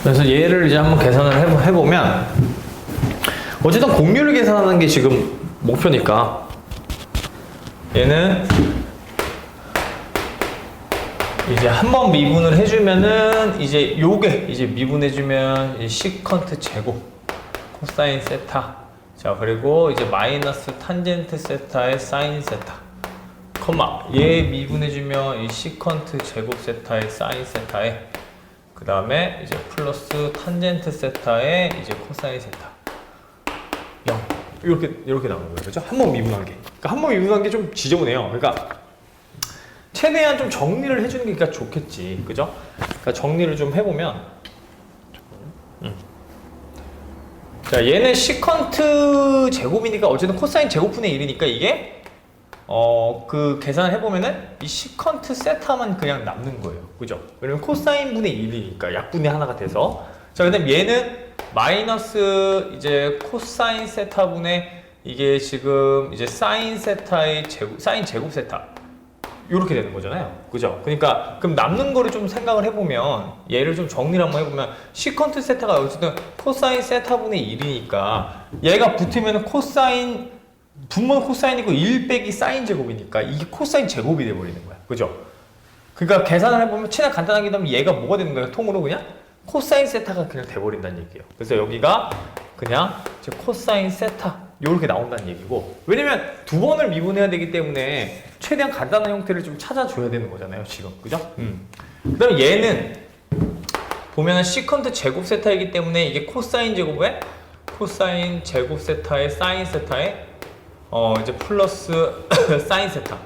그래서 얘를 이제 한번 계산을 해보면 어쨌든 공률을 계산하는 게 지금 목표니까 얘는 이제 한번 미분을 해주면은 이제 요게 이제 미분해주면 시컨트 제곱 코사인 세타, 자 그리고 이제 마이너스 탄젠트 세타의 사인 세타 컴마 얘 미분해주면 이 시컨트 제곱 세타의 사인 세타에 그 다음에 이제 플러스 탄젠트 세타의 이제 코사인 세타 0 이렇게 나오는 거예요. 그렇죠? 한 번 미분한 게. 그러니까 한 번 미분한 게 좀 지저분해요. 그러니까 최대한 좀 정리를 해주는 게 그러니까 좋겠지. 그죠? 그러니까 정리를 좀 해보면 자 얘는 시컨트 제곱이니까 어쨌든 코사인 제곱분의 1이니까 이게 그 계산을 해보면은 이 시컨트 세타만 그냥 남는 거예요. 그죠? 왜냐면 코사인 분의 1이니까 약분의 하나가 돼서. 자, 그 다음 얘는 마이너스 이제 코사인 세타분의 이게 지금 이제 사인 세타의 제곱, 사인 제곱 세타. 요렇게 되는 거잖아요. 그죠? 그러니까 그럼 남는 거를 좀 생각을 해보면 얘를 좀 정리를 한번 해보면 시컨트 세타가 어쨌든 코사인 세타분의 1이니까 얘가 붙으면 코사인 분모는 코사인이고 1 빼기 사인 제곱이니까 이게 코사인 제곱이 돼버리는 거야. 그죠? 그러니까 계산을 해보면 최대한 간단하게 되면 얘가 뭐가 되는 거야? 통으로 그냥 코사인 세타가 그냥 돼버린다는 얘기예요. 그래서 여기가 그냥 이제 코사인 세타 요렇게 나온다는 얘기고, 왜냐면 두 번을 미분해야 되기 때문에 최대한 간단한 형태를 좀 찾아줘야 되는 거잖아요. 지금. 그죠? 그 다음에 얘는 보면은 시컨트 제곱 세타이기 때문에 이게 코사인 제곱에 코사인 제곱 세타에 사인 세타에 이제 플러스 사인 세타.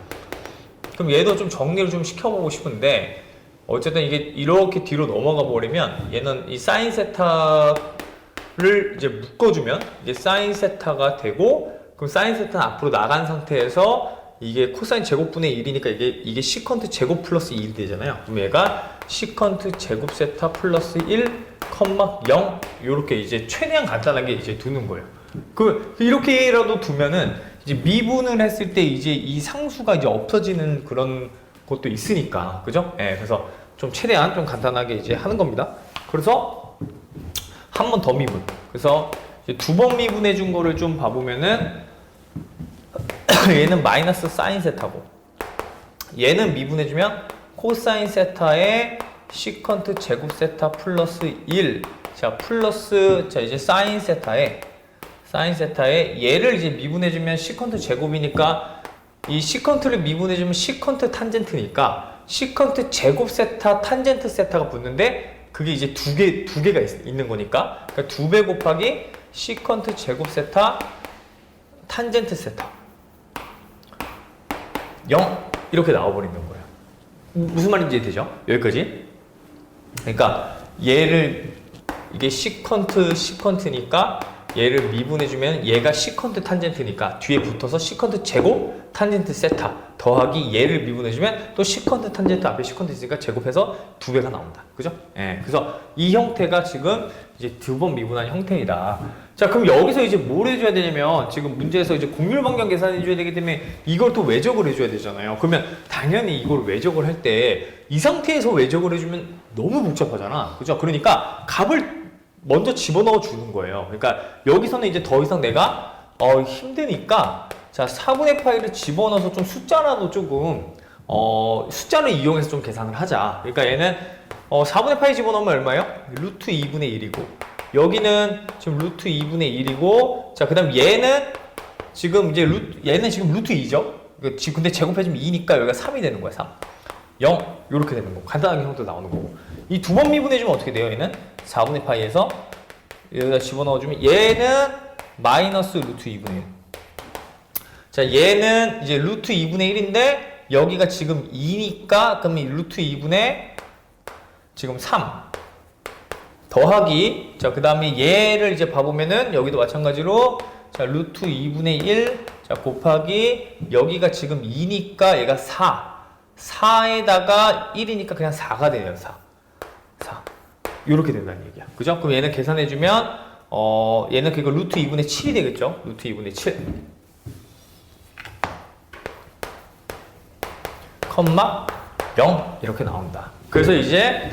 그럼 얘도 좀 정리를 좀 시켜보고 싶은데 어쨌든 이게 이렇게 뒤로 넘어가 버리면 얘는 이 사인 세타를 이제 묶어주면 이게 사인 세타가 되고, 그럼 사인 세타는 앞으로 나간 상태에서 이게 코사인 제곱분의 1이니까 이게 시컨트 제곱 플러스 1이 되잖아요. 그럼 얘가 시컨트 제곱 세타 플러스 1, 0 요렇게 이제 최대한 간단하게 이제 두는 거예요. 그 이렇게라도 두면은 이제 미분을 했을 때 이제 이 상수가 이제 없어지는 그런 것도 있으니까. 그죠? 예, 그래서 좀 최대한 좀 간단하게 이제 하는 겁니다. 그래서 한 번 더 미분. 그래서 이제 두 번 미분해 준 거를 좀 봐보면은 얘는 마이너스 사인 세타고 얘는 미분해 주면 코사인 세타에 시컨트 제곱 세타 플러스 1. 자, 플러스 자 이제 사인 세타에 얘를 이제 미분해주면 시컨트 제곱이니까 이 시컨트를 미분해주면 시컨트 탄젠트니까 시컨트 제곱 세타 탄젠트 세타가 붙는데 그게 이제 두 개가 있는 거니까 그러니까 2배 곱하기 시컨트 제곱 세타 탄젠트 세타 0 이렇게 나와버리는 거예요. 무슨 말인지 이해되죠? 여기까지. 그러니까 얘를 이게 시컨트니까 얘를 미분해주면 얘가 시컨트 탄젠트니까 뒤에 붙어서 시컨트 제곱 탄젠트 세타 더하기 얘를 미분해주면 또 시컨트 탄젠트 앞에 시컨트 있으니까 제곱해서 2배가 나온다. 그죠? 예. 그래서 이 형태가 지금 이제 두 번 미분한 형태이다. 자, 그럼 여기서 이제 뭘 해줘야 되냐면 지금 문제에서 이제 공률 변경 계산해줘야 되기 때문에 이걸 또 외적을 해줘야 되잖아요. 그러면 당연히 이걸 외적을 할 때 이 상태에서 외적을 해주면 너무 복잡하잖아. 그죠? 그러니까 값을 먼저 집어넣어 주는 거예요. 그러니까 여기서는 이제 더 이상 내가 힘드니까 자 4분의 파이를 집어넣어서 좀 숫자라도 조금 숫자를 이용해서 좀 계산을 하자. 그러니까 얘는 4분의 파이 집어넣으면 얼마예요? 루트 2분의 1이고 여기는 지금 루트 2분의 1이고 자 그 다음 얘는 지금 이제 얘는 지금 루트 2죠. 근데 제곱해주면 2니까 여기가 3이 되는 거야. 3 0 이렇게 되는 거. 간단하게 형태 나오는 거고 이 두 번 미분해주면 어떻게 돼요? 얘는 4분의 파이에서 여기다 집어넣어주면 얘는 마이너스 루트 2분의 1. 자, 얘는 이제 루트 2분의 1인데 여기가 지금 2니까 그럼 이 루트 2분의 지금 3 더하기 자, 그 다음에 얘를 이제 봐보면은 여기도 마찬가지로 자, 루트 2분의 1 자, 곱하기 여기가 지금 2니까 얘가 4에다가 1이니까 그냥 4가 돼요. 4 이렇게 된다는 얘기야. 그죠? 그럼 얘는 계산해주면 얘는 그거 루트 2분의 7이 되겠죠? 루트 2분의 7 컴마 0 이렇게 나온다. 그래서 이제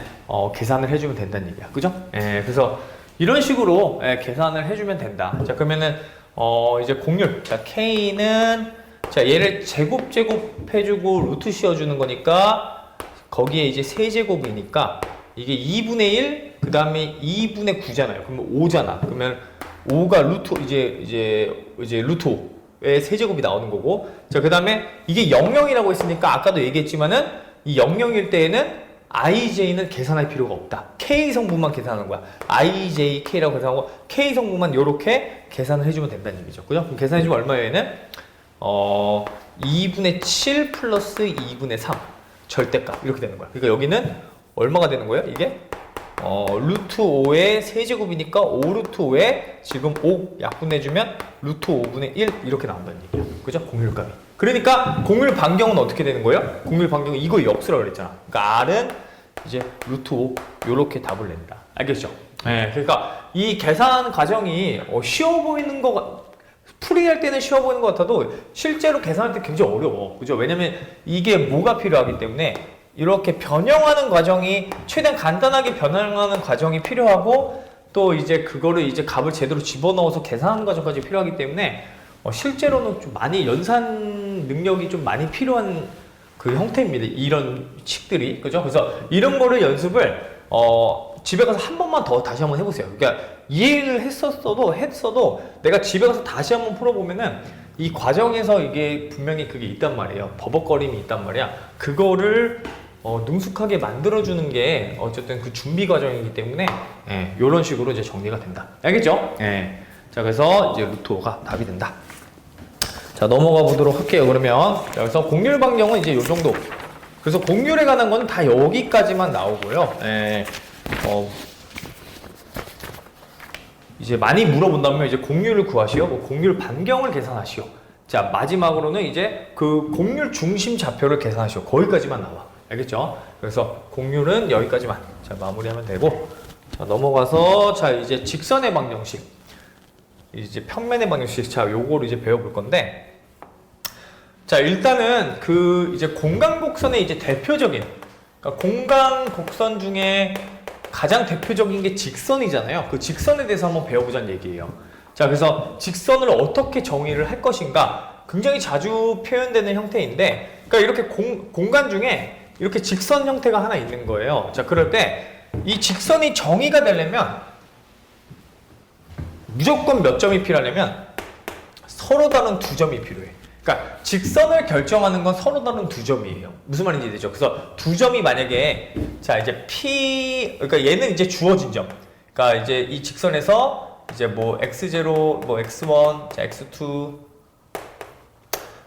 계산을 해주면 된다는 얘기야. 그죠? 예, 그래서 이런 식으로 계산을 해주면 된다. 자, 그러면은 이제 공률. 자, K는 자, 얘를 제곱 해주고 루트 씌워주는 거니까 거기에 이제 세제곱이니까 이게 2분의 1, 그 다음에 2분의 9잖아요. 그러면 5잖아. 그러면 5가 루트, 이제 루트 5의 세제곱이 나오는 거고. 자, 그 다음에 이게 00이라고 했으니까 아까도 얘기했지만은 이 00일 때에는 IJ는 계산할 필요가 없다. K 성분만 계산하는 거야. IJ, K라고 계산하고 K 성분만 요렇게 계산을 해주면 된다는 얘기죠. 그죠? 그럼 계산해주면 얼마예요, 얘는? 2분의 7 플러스 2분의 3 절대값 이렇게 되는 거야. 그러니까 여기는 얼마가 되는 거예요? 이게 루트 5의 세제곱이니까 5 루트 5에 지금 5 약분해주면 루트 5분의 1 이렇게 나온다는 얘기야. 그죠? 공률값이. 그러니까 공률 반경은 어떻게 되는 거예요? 공률 반경은 이거 역수라고 그랬잖아. 그러니까 R은 이제 루트 5 요렇게 답을 낸다. 알겠죠? 네, 그러니까 이 계산 과정이 쉬워 보이는 거 풀이할 때는 쉬워 보이는 것 같아도 실제로 계산할 때 굉장히 어려워. 그죠? 왜냐면 이게 뭐가 필요하기 때문에 이렇게 변형하는 과정이 최대한 간단하게 변형하는 과정이 필요하고 또 이제 그거를 이제 값을 제대로 집어넣어서 계산하는 과정까지 필요하기 때문에 실제로는 좀 많이 연산 능력이 좀 많이 필요한 그 형태입니다. 이런 칙들이. 그죠? 그래서 이런 거를 연습을 집에 가서 한 번만 더 다시 한번 해보세요. 그러니까 이해를 했어도 내가 집에 가서 다시 한번 풀어보면은 이 과정에서 이게 분명히 그게 있단 말이에요. 버벅거림이 있단 말이야. 그거를 능숙하게 만들어주는 게 어쨌든 그 준비 과정이기 때문에 이런 식으로 이제 정리가 된다. 알겠죠? 자, 그래서 이제 루트 5가 답이 된다. 자, 넘어가 보도록 할게요. 그러면 자, 그래서 공률 반경은 이제 요 정도. 그래서 공률에 관한 건 다 여기까지만 나오고요. 이제 많이 물어본다면 이제 공률을 구하시오, 뭐 공률 반경을 계산하시오. 자, 마지막으로는 이제 그 공률 중심 좌표를 계산하시오. 거기까지만 나와. 알겠죠? 그래서 공률은 여기까지만 자 마무리하면 되고, 자 넘어가서 자 이제 직선의 방정식, 이제 평면의 방정식, 자 요거를 이제 배워볼 건데, 자 일단은 그 이제 공간 곡선의 이제 대표적인, 그러니까 공간 곡선 중에 가장 대표적인 게 직선이잖아요. 그 직선에 대해서 한번 배워보자는 얘기예요. 자, 그래서 직선을 어떻게 정의를 할 것인가 굉장히 자주 표현되는 형태인데, 그러니까 이렇게 공간 중에 이렇게 직선 형태가 하나 있는 거예요. 자, 그럴 때 이 직선이 정의가 되려면 무조건 몇 점이 필요하냐면 서로 다른 두 점이 필요해. 그러니까 직선을 결정하는 건 서로 다른 두 점이에요. 무슨 말인지 되죠? 그래서 두 점이 만약에 자 이제 그러니까 얘는 이제 주어진 점. 그러니까 이제 이 직선에서 이제 뭐 x0, 뭐 x1, 자 x2,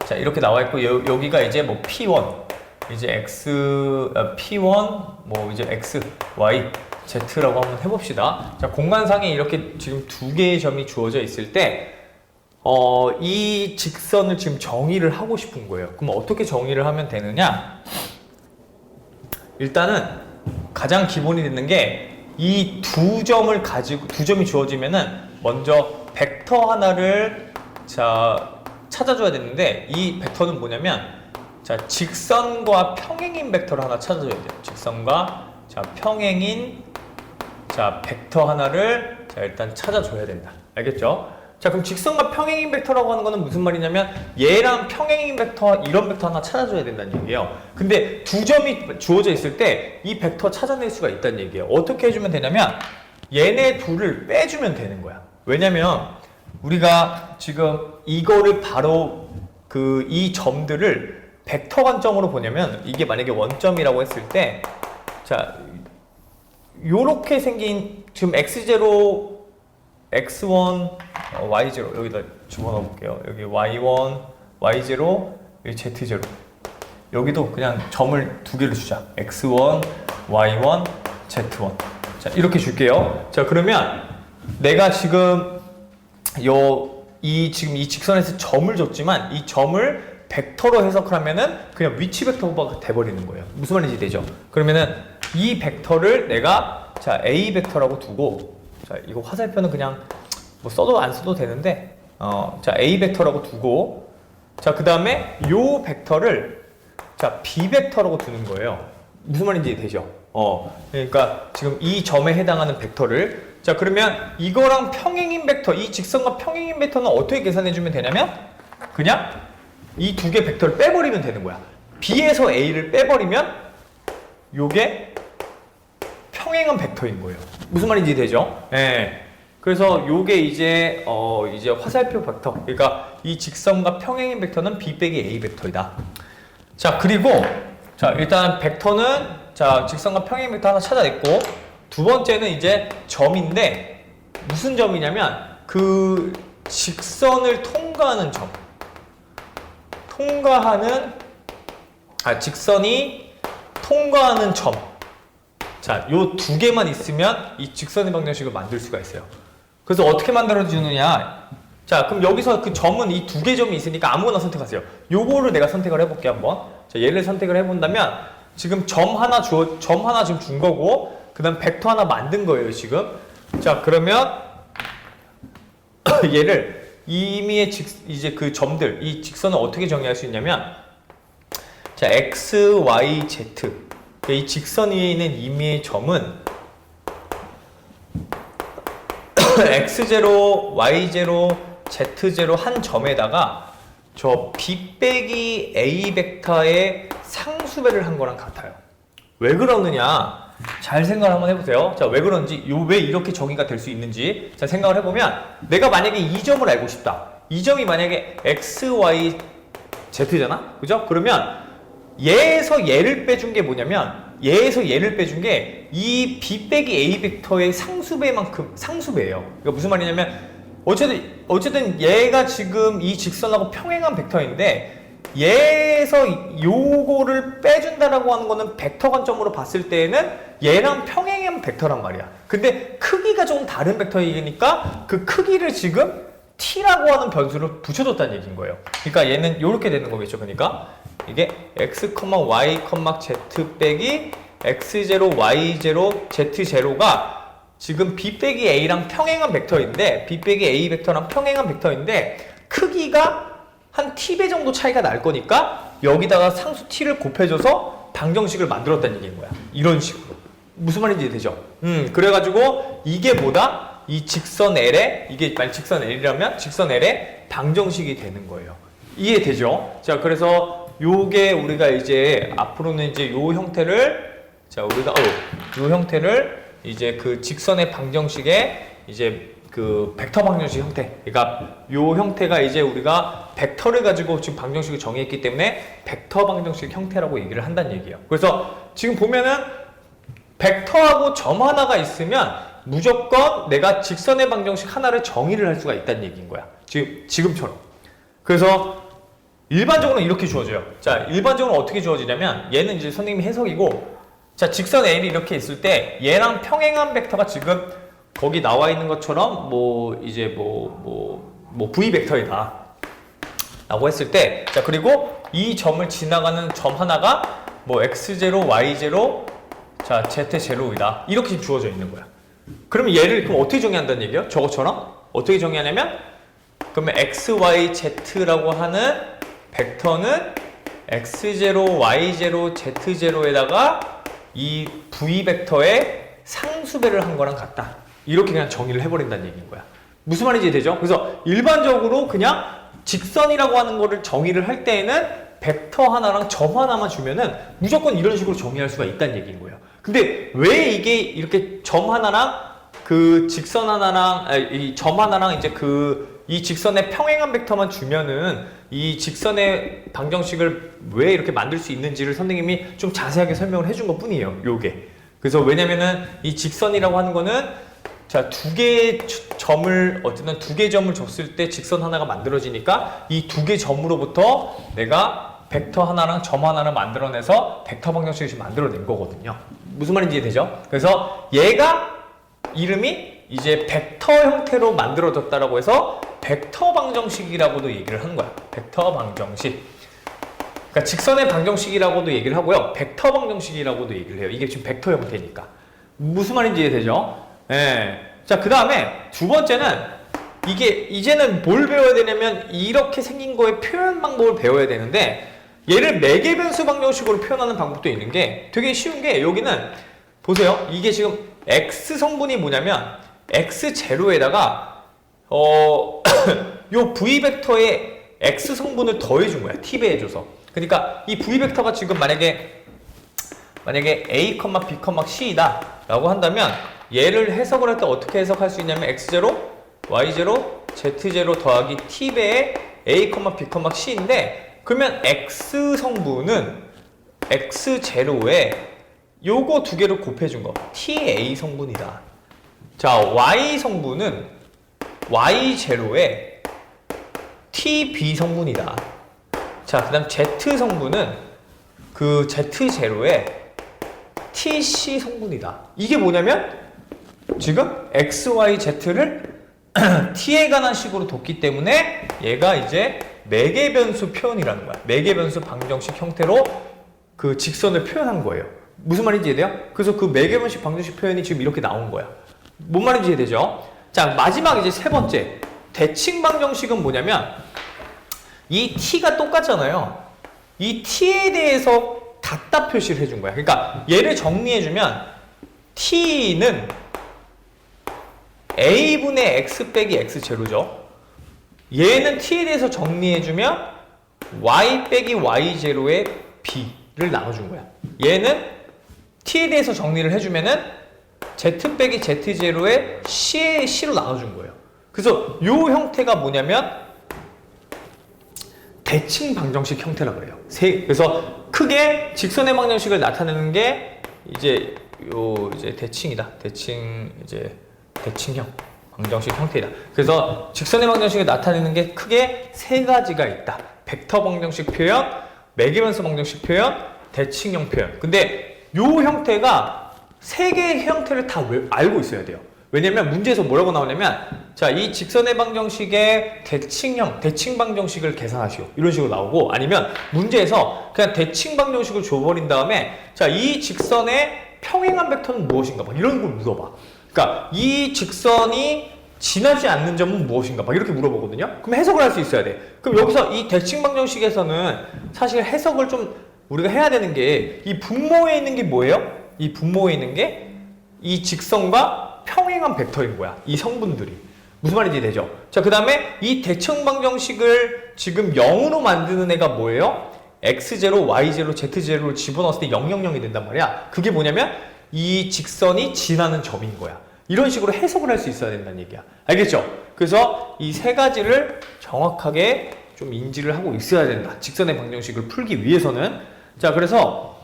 자 이렇게 나와 있고 여기가 이제 뭐 p1, 이제 p1, 뭐 이제 x, y, z라고 한번 해봅시다. 자 공간상에 이렇게 지금 두 개의 점이 주어져 있을 때 이 직선을 지금 정의를 하고 싶은 거예요. 그럼 어떻게 정의를 하면 되느냐? 일단은 가장 기본이 되는 게 이 두 점을 가지고, 두 점이 주어지면은 먼저 벡터 하나를 자 찾아줘야 되는데, 이 벡터는 뭐냐면 자 직선과 평행인 벡터를 하나 찾아줘야 돼요. 직선과 자 평행인 자 벡터 하나를 자 일단 찾아줘야 된다. 알겠죠? 자 그럼 직선과 평행인 벡터라고 하는 거는 무슨 말이냐면 얘랑 평행인 벡터, 이런 벡터 하나 찾아줘야 된다는 얘기예요. 근데 두 점이 주어져 있을 때 이 벡터 찾아낼 수가 있다는 얘기예요. 어떻게 해주면 되냐면 얘네 둘을 빼주면 되는 거야. 왜냐면 우리가 지금 이거를 바로 그 이 점들을 벡터 관점으로 보냐면, 이게 만약에 원점이라고 했을 때 자 요렇게 생긴 지금 x0, x1, y0 여기다 집어넣어 볼게요. 여기 y1, y0, 여기 z0. 여기도 그냥 점을 두 개를 주자. x1, y1, z1. 자, 이렇게 줄게요. 자, 그러면 내가 지금 지금 이 직선에서 점을 줬지만 이 점을 벡터로 해석을 하면은 그냥 위치 벡터가 돼버리는 거예요. 무슨 말인지 되죠? 그러면은 이 벡터를 내가 자 a 벡터라고 두고, 자 이거 화살표는 그냥 뭐 써도 안 써도 되는데 자 a 벡터라고 두고, 자 그 다음에 요 벡터를 자 b 벡터라고 두는 거예요. 무슨 말인지 되죠? 그러니까 지금 이 점에 해당하는 벡터를 자 그러면 이거랑 평행인 벡터 이 직선과 평행인 벡터는 어떻게 계산해 주면 되냐면 그냥 이 두 개 벡터를 빼버리면 되는 거야. B에서 A를 빼버리면 요게 평행한 벡터인 거예요. 무슨 말인지 되죠? 예. 그래서 요게 이제 이제 화살표 벡터. 그러니까 이 직선과 평행인 벡터는 B 빼기 A 벡터이다. 자, 그리고 자, 일단 벡터는 자, 직선과 평행 벡터 하나 찾아냈고 두 번째는 이제 점인데 무슨 점이냐면 그 직선을 통과하는 점. 직선이 통과하는 점. 자, 요 두 개만 있으면 이 직선의 방정식을 만들 수가 있어요. 그래서 어떻게 만들어주느냐. 자, 그럼 여기서 그 점은 이 두 개 점이 있으니까 아무거나 선택하세요. 요거를 내가 선택을 해볼게요, 한번. 자, 얘를 선택을 해본다면 지금 점 하나 지금 준 거고, 그 다음 벡터 하나 만든 거예요, 지금. 자, 그러면 얘를 이미의 이제 그 점들, 이 직선을 어떻게 정의할 수 있냐면, 자, x, y, z. 이 직선 위에 있는 임의의 점은 x0, y0, z0 한 점에다가 저 b 빼기 a 벡터의 상수배를 한 거랑 같아요. 왜 그러느냐? 잘 생각을 한번 해보세요. 자, 왜 그런지, 왜 이렇게 정의가 될 수 있는지 자, 생각을 해보면 내가 만약에 이 점을 알고 싶다. 이 점이 만약에 x, y, z잖아? 그죠? 그러면 얘에서 얘를 빼준 게 뭐냐면 얘에서 얘를 빼준 게 이 b 빼기 a 벡터의 상수배만큼 상수배예요. 그러니까 무슨 말이냐면 어쨌든 얘가 지금 이 직선하고 평행한 벡터인데 얘에서 요거를 빼준다라고 하는 거는 벡터 관점으로 봤을 때에는 얘랑 평행한 벡터란 말이야. 근데 크기가 조금 다른 벡터이니까 그 크기를 지금 t라고 하는 변수를 붙여줬다는 얘기인 거예요. 그러니까 얘는 이렇게 되는 거겠죠. 그러니까 이게 x, y, z 빼기 x0, y0, z0가 지금 b 빼기 a랑 평행한 벡터인데 b 빼기 a 벡터랑 평행한 벡터인데 크기가 한 t배 정도 차이가 날 거니까 여기다가 상수 t를 곱해줘서 방정식을 만들었다는 얘기인 거야. 이런 식으로. 무슨 말인지 되죠? 그래가지고 이게 뭐다? 이 직선 L에 이게 만약 직선 L이라면 직선 L의 방정식이 되는 거예요. 이해되죠? 자, 그래서 요게 우리가 이제 앞으로는 이제 요 형태를 자, 우리가 요 형태를 이제 그 직선의 방정식의 이제 그 벡터 방정식 형태. 그러니까 요 형태가 이제 우리가 벡터를 가지고 지금 방정식을 정의했기 때문에 벡터 방정식 형태라고 얘기를 한다는 얘기예요. 그래서 지금 보면은 벡터하고 점 하나가 있으면 무조건 내가 직선의 방정식 하나를 정의를 할 수가 있다는 얘기인 거야. 지금처럼. 그래서 일반적으로는 이렇게 주어져요. 자, 일반적으로 어떻게 주어지냐면 얘는 이제 선생님이 해석이고 자, 직선 L이 이렇게 있을 때 얘랑 평행한 벡터가 지금 거기 나와 있는 것처럼 V 벡터이다 라고 했을 때 자, 그리고 이 점을 지나가는 점 하나가 x0, y0, 자, z0이다 이렇게 주어져 있는 거야. 그러면 얘를 그럼 어떻게 정의한다는 얘기예요? 저것처럼 어떻게 정의하냐면 그러면 x, y, z라고 하는 벡터는 x0, y0, z0에다가 이 v 벡터의 상수배를 한 거랑 같다. 이렇게 그냥 정의를 해버린다는 얘기인 거야. 무슨 말인지 되죠? 그래서 일반적으로 그냥 직선이라고 하는 거를 정의를 할 때에는 벡터 하나랑 점 하나만 주면은 무조건 이런 식으로 정의할 수가 있다는 얘기인 거예요. 근데 왜 이게 이렇게 점 하나랑 그 직선 하나랑 이 점 하나랑 이제 이 직선의 평행한 벡터만 주면은 이 직선의 방정식을 왜 이렇게 만들 수 있는지를 선생님이 좀 자세하게 설명을 해준 것 뿐이에요. 요게. 그래서 왜냐면은 이 직선이라고 하는 거는 자, 두 개의 점을 어쨌든 두 개 점을 줬을 때 직선 하나가 만들어지니까 이 두 개 점으로부터 내가 벡터 하나랑 점 하나를 만들어내서 벡터 방정식을 지금 만들어낸 거거든요. 무슨 말인지 이해되죠? 그래서 얘가 이름이 이제 벡터 형태로 만들어졌다라고 해서 벡터 방정식이라고도 얘기를 하는 거야. 벡터 방정식. 그러니까 직선의 방정식이라고도 얘기를 하고요. 벡터 방정식이라고도 얘기를 해요. 이게 지금 벡터 형태니까. 무슨 말인지 이해되죠? 예. 자, 그 다음에 두 번째는 이게 이제는 뭘 배워야 되냐면 이렇게 생긴 거의 표현 방법을 배워야 되는데 얘를 매개변수 방정식으로 표현하는 방법도 있는 게 되게 쉬운 게 여기는 보세요. 이게 지금 x 성분이 뭐냐면 x0에다가 요 v 벡터에 x 성분을 더해준 거야. t 배해줘서. 그러니까 이 v 벡터가 지금 만약에 a, b, c이다 라고 한다면 얘를 해석을 할 때 어떻게 해석할 수 있냐면 x0, y0, z0 더하기 t배의 a, b, c인데 그러면 x 성분은 x0에 요거 두 개를 곱해준 거 ta 성분이다. 자, y 성분은 y0에 tb 성분이다. 자, 그 다음 z 성분은 그 z0에 tc 성분이다. 이게 뭐냐면 지금 x, y, z를 t에 관한 식으로 뒀기 때문에 얘가 이제 매개변수 표현이라는 거야. 매개변수 방정식 형태로 그 직선을 표현한 거예요. 무슨 말인지 이해돼요? 그래서 그 매개변식 방정식 표현이 지금 이렇게 나온 거야. 뭔 말인지 이해되죠? 자, 마지막 이제 세 번째 대칭 방정식은 뭐냐면 이 t가 똑같잖아요. 이 t에 대해서 같다 표시를 해준 거야. 그러니까 얘를 정리해주면 t는 a분의 x 빼기 x0죠. 얘는 t에 대해서 정리해주면 y 빼기 y0의 b를 나눠준 거야. 얘는 t에 대해서 정리를 해주면은 z 빼기 z0의 c로 나눠준 거예요. 그래서 이 형태가 뭐냐면 대칭 방정식 형태라고 그래요. 그래서 크게 직선의 방정식을 나타내는 게 이제 대칭이다. 대칭형 방정식 형태이다. 그래서 직선의 방정식을 나타내는 게 크게 세 가지가 있다. 벡터 방정식 표현, 매개변수 방정식 표현, 대칭형 표현. 근데 요 형태가 세 개의 형태를 다 알고 있어야 돼요. 왜냐면 문제에서 뭐라고 나오냐면 자, 이 직선의 방정식의 대칭형, 대칭 방정식을 계산하시오. 이런 식으로 나오고 아니면 문제에서 그냥 대칭 방정식을 줘버린 다음에 자, 이 직선의 평행한 벡터는 무엇인가 막 이런 걸 물어봐. 그러니까 이 직선이 지나지 않는 점은 무엇인가 막 이렇게 물어보거든요. 그럼 해석을 할 수 있어야 돼. 그럼 여기서 이 대칭 방정식에서는 사실 해석을 좀 우리가 해야 되는 게 이 분모에 있는 게 뭐예요? 이 분모에 있는 게 이 직선과 평행한 벡터인 거야. 이 성분들이. 무슨 말인지 되죠? 자, 그 다음에 이 대칭 방정식을 지금 0으로 만드는 애가 뭐예요? x0, y0, z0를 집어넣었을 때 000이 된단 말이야. 그게 뭐냐면 이 직선이 지나는 점인 거야. 이런 식으로 해석을 할 수 있어야 된다는 얘기야. 알겠죠? 그래서 이 세 가지를 정확하게 좀 인지를 하고 있어야 된다. 직선의 방정식을 풀기 위해서는. 자, 그래서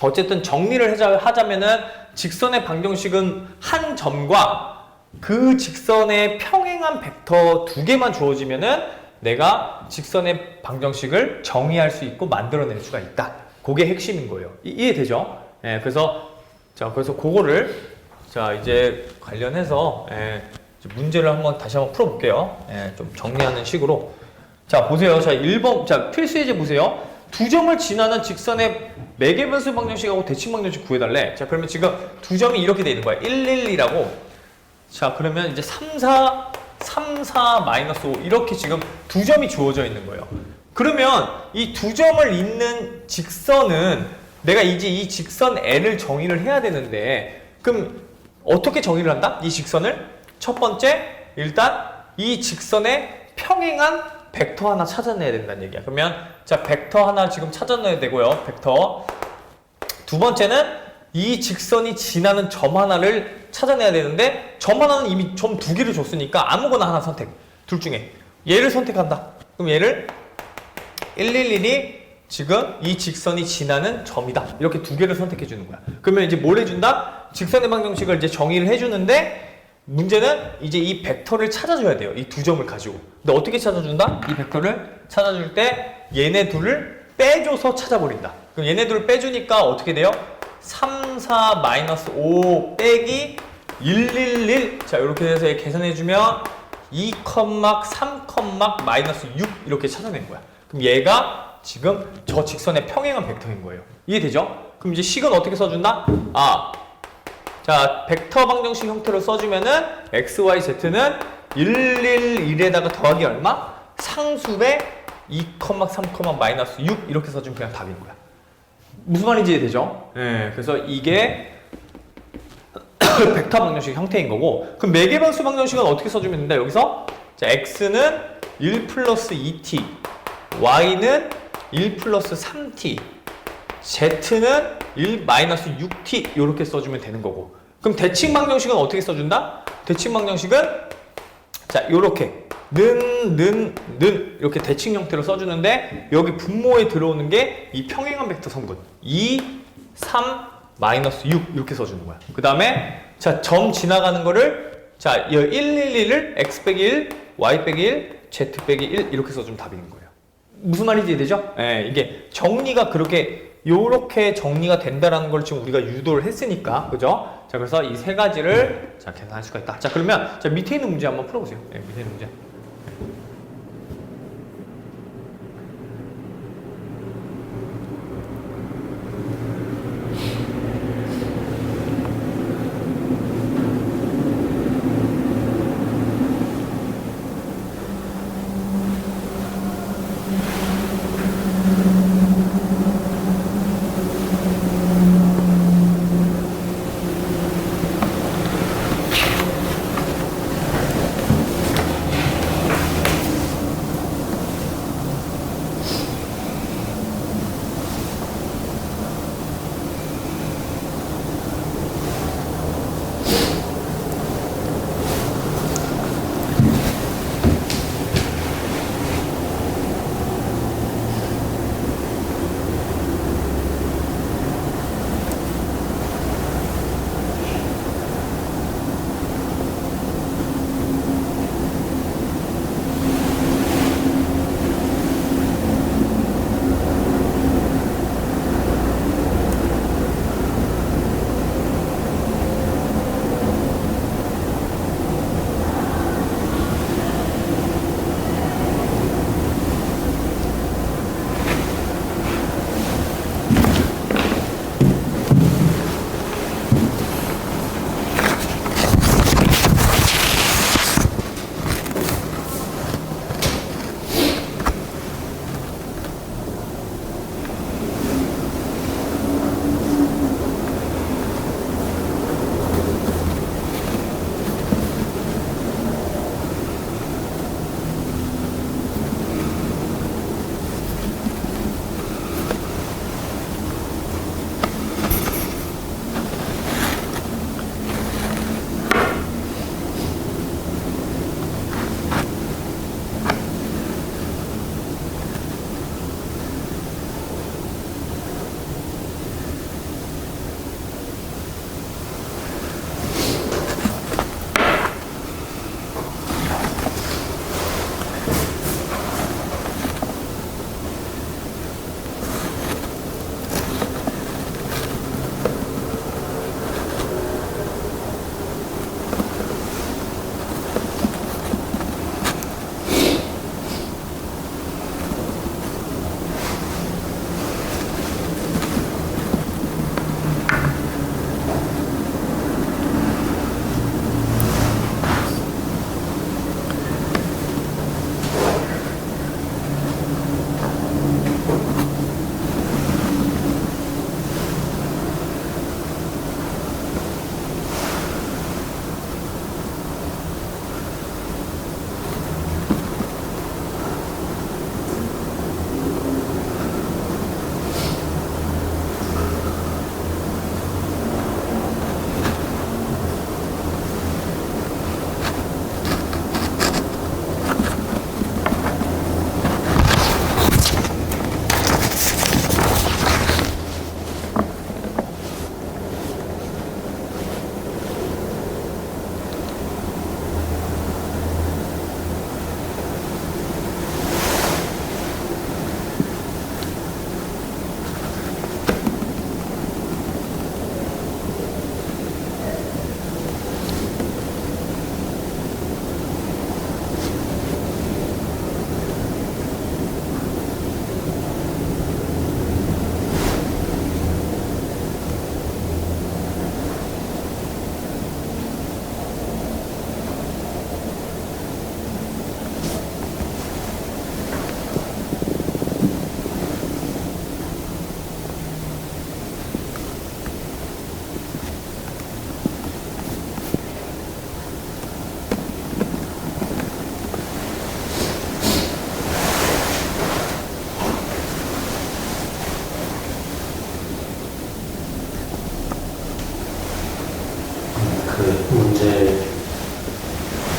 어쨌든 정리를 하자면은 직선의 방정식은 한 점과 그 직선의 평행한 벡터 두 개만 주어지면은 내가 직선의 방정식을 정의할 수 있고 만들어낼 수가 있다. 그게 핵심인 거예요. 이해되죠? 예, 그래서 그거를 자, 이제 관련해서 문제를 다시 한번 풀어볼게요. 좀 정리하는 식으로. 자, 보세요. 자, 1번. 자, 필수예제 보세요. 두 점을 지나는 직선의 매개변수 방정식하고 대칭 방정식 구해달래. 자, 그러면 지금 두 점이 이렇게 돼 있는 거야. 1, 1, 2라고. 자, 그러면 이제 3, 4, 마이너스 5 이렇게 지금 두 점이 주어져 있는 거예요. 그러면 이 두 점을 잇는 직선은 내가 이제 이 직선 L을 정의를 해야 되는데 그럼 어떻게 정의를 한다? 이 직선을 첫 번째 일단 이 직선의 평행한 벡터 하나 찾아내야 된다는 얘기야. 그러면 자, 벡터 하나 지금 찾아내야 되고요. 벡터. 두 번째는 이 직선이 지나는 점 하나를 찾아내야 되는데 점 하나는 이미 점 두 개를 줬으니까 아무거나 하나 선택. 둘 중에 얘를 선택한다. 그럼 얘를 111이 지금 이 직선이 지나는 점이다. 이렇게 두 개를 선택해 주는 거야. 그러면 이제 뭘 해준다? 직선의 방정식을 이제 정의를 해주는데 문제는 이제 이 벡터를 찾아줘야 돼요. 이 두 점을 가지고. 근데 어떻게 찾아준다? 이 벡터를 찾아줄 때 얘네 둘을 빼줘서 찾아버린다. 그럼 얘네 둘을 빼주니까 어떻게 돼요? 3, 4, 마이너스 5 빼기 111. 자, 이렇게 해서 계산해주면 2, 3, 마이너스 6 이렇게 찾아낸 거야. 그럼 얘가 지금 저 직선의 평행한 벡터인 거예요. 이해되죠? 그럼 이제 식은 어떻게 써준다? 자, 벡터 방정식 형태로 써주면은 x, y, z는 111에다가 더하기 얼마? 상수의 2, 3, 마이너스 6 이렇게 써주면 그냥 답인 거야. 무슨 말인지 이해되죠? 예, 그래서 이게 벡터 방정식 형태인 거고, 그럼 매개변수 방정식은 어떻게 써주면 된다? 여기서 자, x는 1 플러스 2t, y는 1 플러스 3t, z는 1 마이너스 6t 이렇게 써주면 되는 거고, 그럼 대칭 방정식은 어떻게 써준다? 대칭 방정식은 자, 요렇게 는 이렇게 대칭 형태로 써주는데, 여기 분모에 들어오는 게 이 평행한 벡터 성분 2, 3, 마이너스 6 이렇게 써주는 거야. 그 다음에 자, 점 지나가는 거를 자, 111을 x 빼기 1, y 빼기 1, z 빼기 1 이렇게 써주면 답인 거예요. 무슨 말인지 이해되죠? 예, 이게 정리가 그렇게 요렇게 정리가 된다라는 걸 지금 우리가 유도를 했으니까, 그죠? 자, 그래서 이 세 가지를 자, 계산할 수가 있다. 자, 그러면 자, 밑에 있는 문제 한번 풀어보세요. 예, 밑에 있는 문제.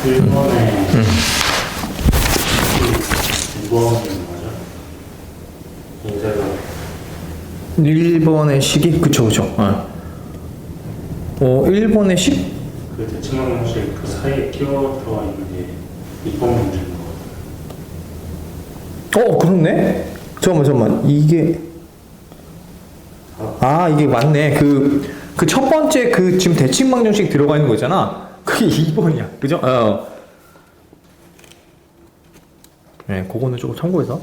1번에 2번인 거죠? 인쇄가 1번의 식이 그쵸. 1번의 식? 그 대칭방정식 그 사이에 끼워 들어가 있는 게 2번 문제인 거 같아요. 그렇네? 잠깐만. 이게 이게 맞네. 그 첫 번째 그 지금 대칭 방정식 들어가 있는 거 있잖아. 그게 2번이야. 그죠? 네, 그거는 조금 참고해서